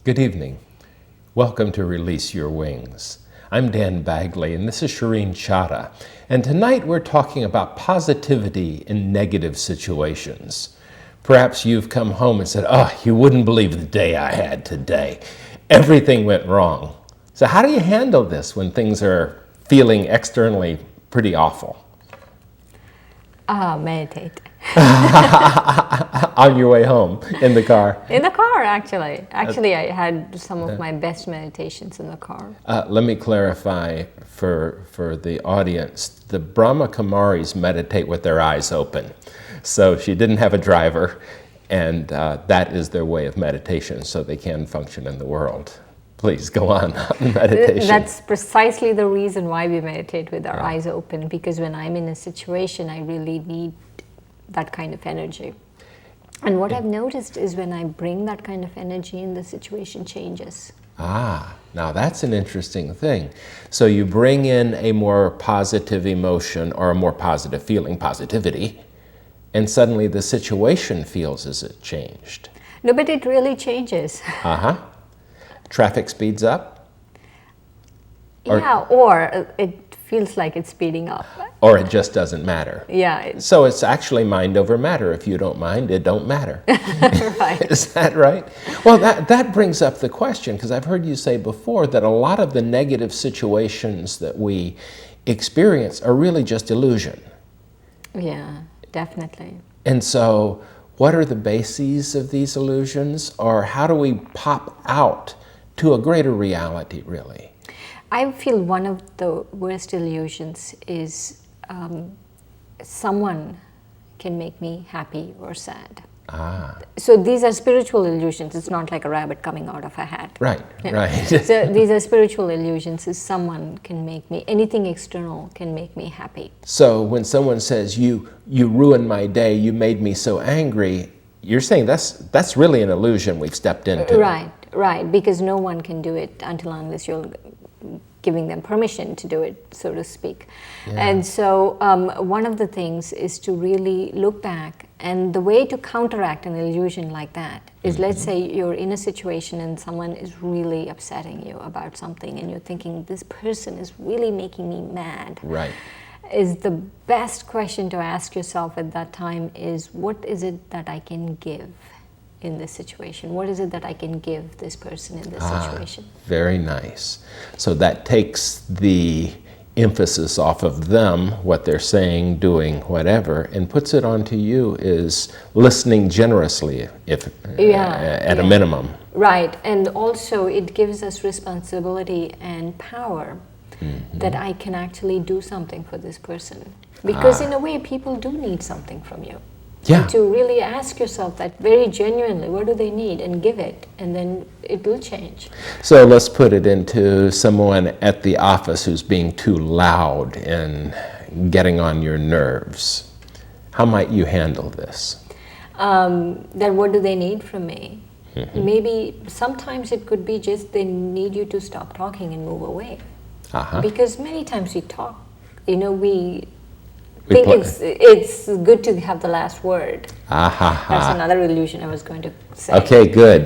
Good evening. Welcome to Release Your Wings. I'm Dan Bagley, and this is Shireen Chada. And tonight we're talking about positivity in negative situations. Perhaps you've come home and said, "Oh, you wouldn't believe the day I had today. Everything went wrong." So how do you handle this when things are feeling externally pretty awful? Meditate. On your way home, in the car? In the car, actually. Actually, I had some of my best meditations in the car. Let me clarify for the audience. The Brahma Kumaris meditate with their eyes open. So she didn't have a driver, and that is their way of meditation, so they can function in the world. Please go on meditation. That's precisely the reason why we meditate with our eyes open, because when I'm in a situation, I really need that kind of energy. And what I've noticed is when I bring that kind of energy in, the situation changes. Now that's an interesting thing. So you bring in a more positive emotion or a more positive feeling, positivity, and suddenly the situation feels as it changed. No, but it really changes. Traffic speeds up? Or it feels like it's speeding up. Or it just doesn't matter. Yeah. So it's actually mind over matter. If you don't mind, it don't matter. Right. Is that right? Well, that brings up the question, because I've heard you say before that a lot of the negative situations that we experience are really just illusion. Yeah, definitely. And so what are the bases of these illusions, or how do we pop out to a greater reality, really? I feel one of the worst illusions is someone can make me happy or sad. So these are spiritual illusions. It's not like a rabbit coming out of a hat. Right. So these are spiritual illusions. Is someone can make me, anything external can make me happy. So when someone says, you ruined my day, you made me so angry, you're saying that's really an illusion we've stepped into. Right, because no one can do it unless you're giving them permission to do it, so to speak. And so one of the things is to really look back, and the way to counteract an illusion like that is, let's say you're in a situation and someone is really upsetting you about something, and you're thinking, this person is really making me mad. Right. Is the best question to ask yourself at that time is, what is it that I can give in this situation? What is it that I can give this person in this situation? Very nice. So that takes the emphasis off of them, what they're saying, doing, whatever, and puts it onto you is listening generously, at a minimum. Right, and also it gives us responsibility and power that I can actually do something for this person. Because in a way, people do need something from you. Yeah. And to really ask yourself that very genuinely, what do they need, and give it, and then it will change. So let's put it into someone at the office who's being too loud and getting on your nerves. How might you handle this? Then what do they need from me? Maybe sometimes it could be just they need you to stop talking and move away. Because many times we talk, we think it's good to have the last word. That's another illusion I was going to say. Okay, good.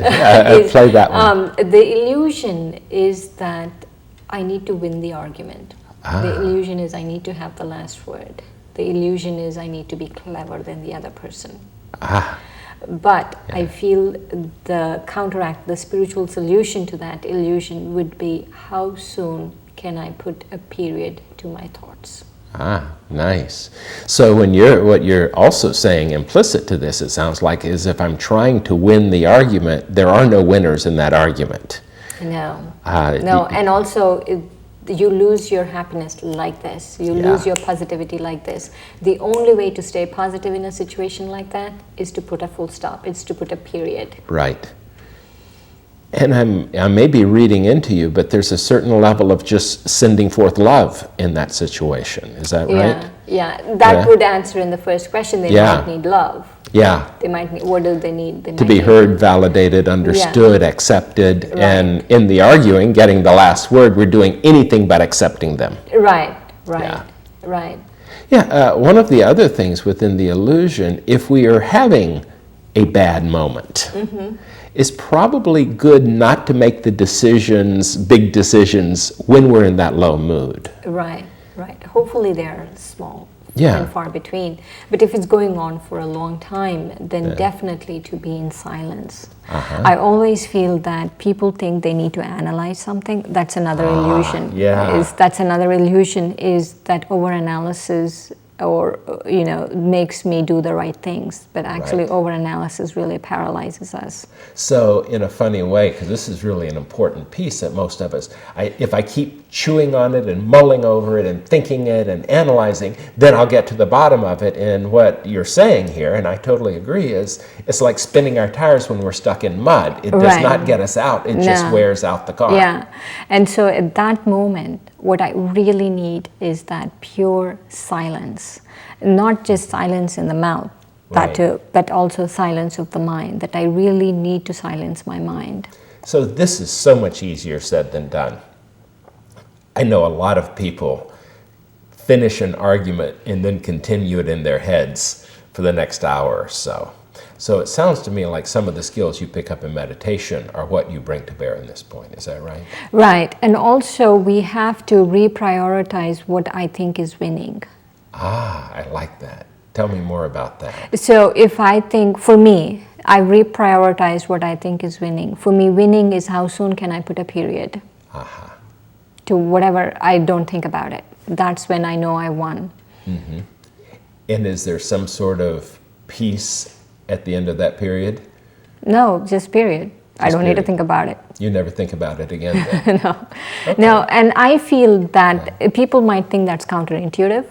Play that one. The illusion is that I need to win the argument. The illusion is I need to have the last word. The illusion is I need to be clever than the other person. But I feel the spiritual solution to that illusion would be, how soon can I put a period to my thoughts? Nice. So what you're also saying implicit to this, it sounds like, is if I'm trying to win the argument, there are no winners in that argument. No. And also you lose your happiness like this. You lose your positivity like this. The only way to stay positive in a situation like that is to put a full stop. It's to put a period. Right. And I may be reading into you, but there's a certain level of just sending forth love in that situation. Is that right? Yeah. That would answer in the first question. They might need love. Yeah. They might need, what do they need? To be heard, validated, understood, accepted, and in the arguing, getting the last word, we're doing anything but accepting them. Right. Yeah, one of the other things within the illusion, if we are having a bad moment, it's probably good not to make the decisions, big decisions, when we're in that low mood. Right, right. Hopefully they're small Yeah. and far between. But if it's going on for a long time, then definitely to be in silence. I always feel that people think they need to analyze something. That's another illusion. Yeah. That's another illusion, is that overanalysis or makes me do the right things, but actually overanalysis really paralyzes us. So in a funny way, because this is really an important piece that most of us, if I keep chewing on it and mulling over it and thinking it and analyzing, then I'll get to the bottom of it. And what you're saying here, and I totally agree, is it's like spinning our tires when we're stuck in mud. It does not get us out, it just wears out the car. Yeah, and so at that moment, what I really need is that pure silence, not just silence in the mouth, that too, but also silence of the mind, that I really need to silence my mind. So this is so much easier said than done. I know a lot of people finish an argument and then continue it in their heads for the next hour or so. So it sounds to me like some of the skills you pick up in meditation are what you bring to bear in this point. Is that right? Right. And also we have to reprioritize what I think is winning. Ah, I like that. Tell me more about that. So if I think, for me, I reprioritize what I think is winning. For me, winning is how soon can I put a period to whatever I don't think about it. That's when I know I won. Mm-hmm. And is there some sort of peace at the end of that period? No, just period. I don't need to think about it. You never think about it again then? No. Okay. No, and I feel that people might think that's counterintuitive.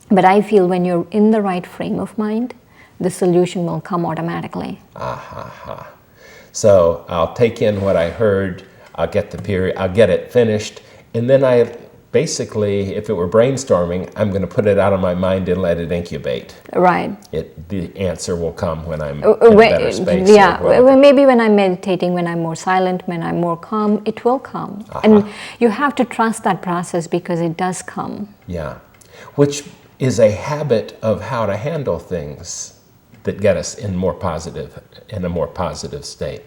But I feel when you're in the right frame of mind, the solution will come automatically. So I'll take in what I heard, I'll get the period, I'll get it finished, and then I basically, if it were brainstorming, I'm going to put it out of my mind and let it incubate. Right. The answer will come when I'm in a better space. Yeah, maybe when I'm meditating, when I'm more silent, when I'm more calm, it will come. And you have to trust that process because it does come. Yeah, which is a habit of how to handle things that get us in a more positive state.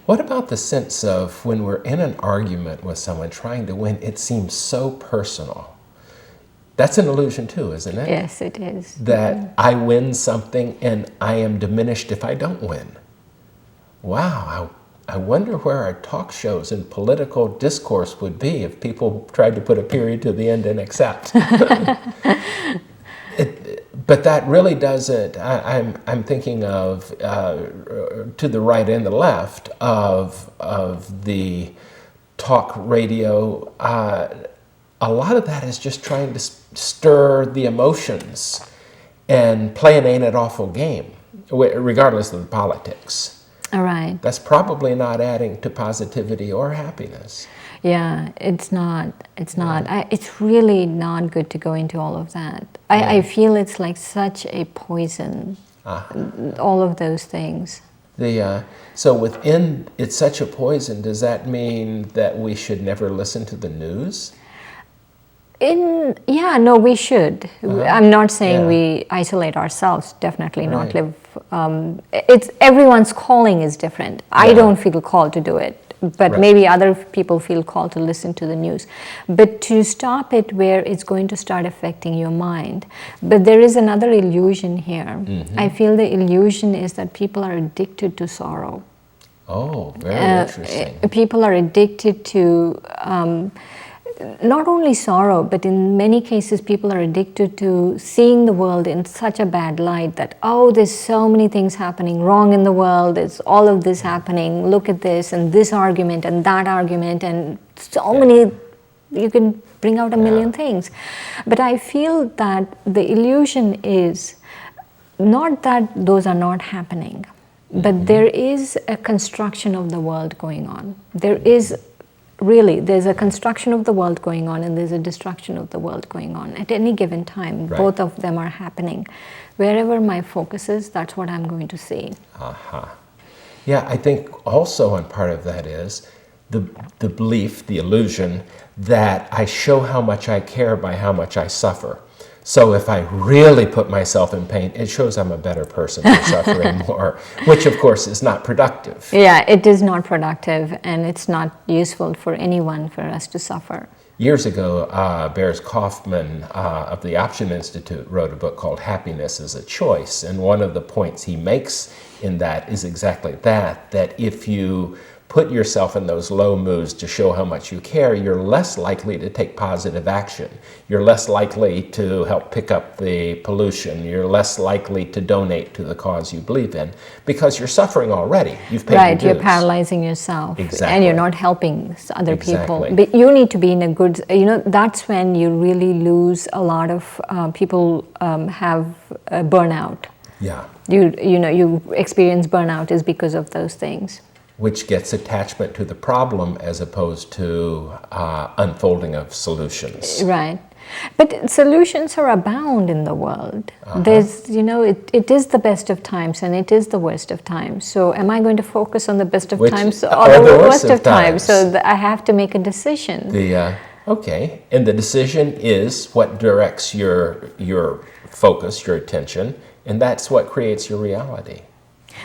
What about the sense of when we're in an argument with someone trying to win, it seems so personal? That's an illusion too, isn't it? Yes, it is. That I win something and I am diminished if I don't win. Wow, I wonder where our talk shows and political discourse would be if people tried to put a period to the end and accept. But that really doesn't, I'm thinking of, to the right and the left of the talk radio, a lot of that is just trying to stir the emotions and play an ain't it awful game, regardless of the politics. All right. That's probably not adding to positivity or happiness. Yeah, it's not. It's not. It's really not good to go into all of that. I feel it's like such a poison, all of those things. So within it's such a poison, does that mean that we should never listen to the news? No, we should. I'm not saying we isolate ourselves, definitely not live. It's everyone's calling is different. I don't feel called to do it. But maybe other people feel called to listen to the news. But to stop it where it's going to start affecting your mind. But there is another illusion here. I feel the illusion is that people are addicted to sorrow. Oh, very interesting. People are addicted to not only sorrow, but in many cases people are addicted to seeing the world in such a bad light that, oh, there's so many things happening wrong in the world, there's all of this happening, look at this and this argument and that argument and so many, you can bring out a million things. But I feel that the illusion is not that those are not happening, but there is a construction of the world going on. There's a construction of the world going on and there's a destruction of the world going on at any given time. Both of them are happening. Wherever my focus is, that's what I'm going to see. Yeah, I think also one part of that is the belief, the illusion that I show how much I care by how much I suffer. So if I really put myself in pain, it shows I'm a better person for suffering more, which of course is not productive. Yeah, it is not productive, and it's not useful for anyone for us to suffer. Years ago, Bears Kaufman of the Option Institute wrote a book called Happiness is a Choice. And one of the points he makes in that is exactly that if you put yourself in those low moods to show how much you care, you're less likely to take positive action. You're less likely to help pick up the pollution. You're less likely to donate to the cause you believe in because you're suffering already. You've paid your dues. You're paralyzing yourself. Exactly. And you're not helping other people. Exactly. But you need to be in a good, that's when you really lose a lot of people have burnout. Yeah. You experience burnout is because of those things. Which gets attachment to the problem as opposed to unfolding of solutions. Right. But solutions are abound in the world. There's, it is the best of times and it is the worst of times. So am I going to focus on the best of times or the worst of times? So I have to make a decision. Okay. And the decision is what directs your focus, your attention, and that's what creates your reality.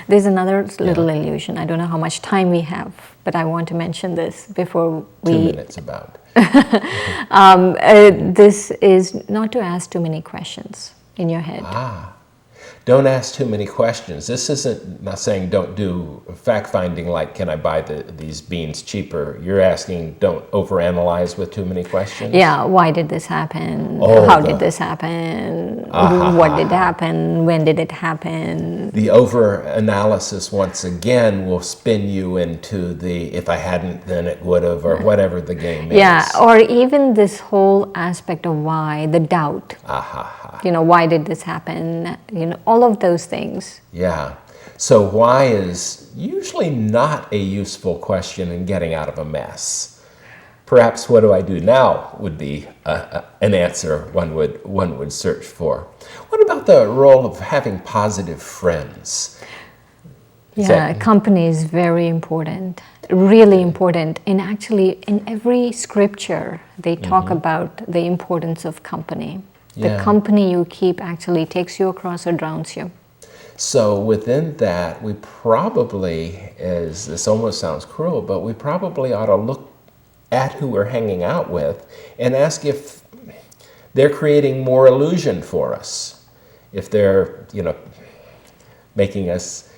There's another little illusion. I don't know how much time we have, but I want to mention this before we... 2 minutes about. This is not to ask too many questions in your head. Don't ask too many questions. This isn't not saying don't do fact-finding like, can I buy these beans cheaper? You're asking don't overanalyze with too many questions? Yeah, why did this happen? How did this happen? What did happen? When did it happen? The overanalysis, once again, will spin you into the if I hadn't, then it would have, or whatever the game is. Yeah, or even this whole aspect of why, the doubt. Why did this happen? All of those things. Yeah. So why is usually not a useful question in getting out of a mess. Perhaps what do I do now would be an answer one would search for. What about the role of having positive friends? Company is very important, really important. And actually, in every scripture, they talk about the importance of company. The company you keep actually takes you across or drowns you. So within that, we probably, as this almost sounds cruel, but we probably ought to look at who we're hanging out with and ask if they're creating more illusion for us. If they're, making us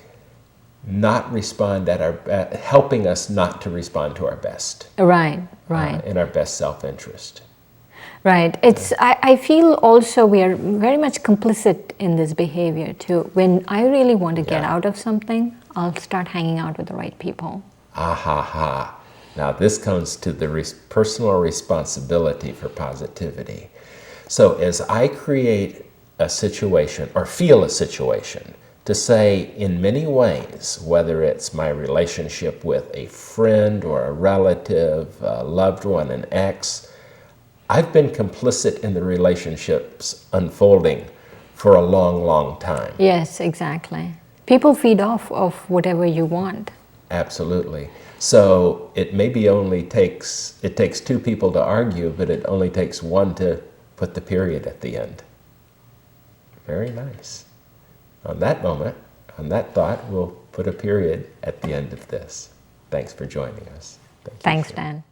not respond helping us not to respond to our best. Right. In our best self-interest. Right. I feel also we are very much complicit in this behavior too. When I really want to get out of something, I'll start hanging out with the right people. Now this comes to the personal responsibility for positivity. So as I create a situation or feel a situation, to say in many ways, whether it's my relationship with a friend or a relative, a loved one, an ex, I've been complicit in the relationships unfolding for a long, long time. Yes, exactly. People feed off of whatever you want. Absolutely. So it maybe it takes two people to argue, but it only takes one to put the period at the end. Very nice. On that moment, on that thought, we'll put a period at the end of this. Thanks for joining us. Thanks, Dan.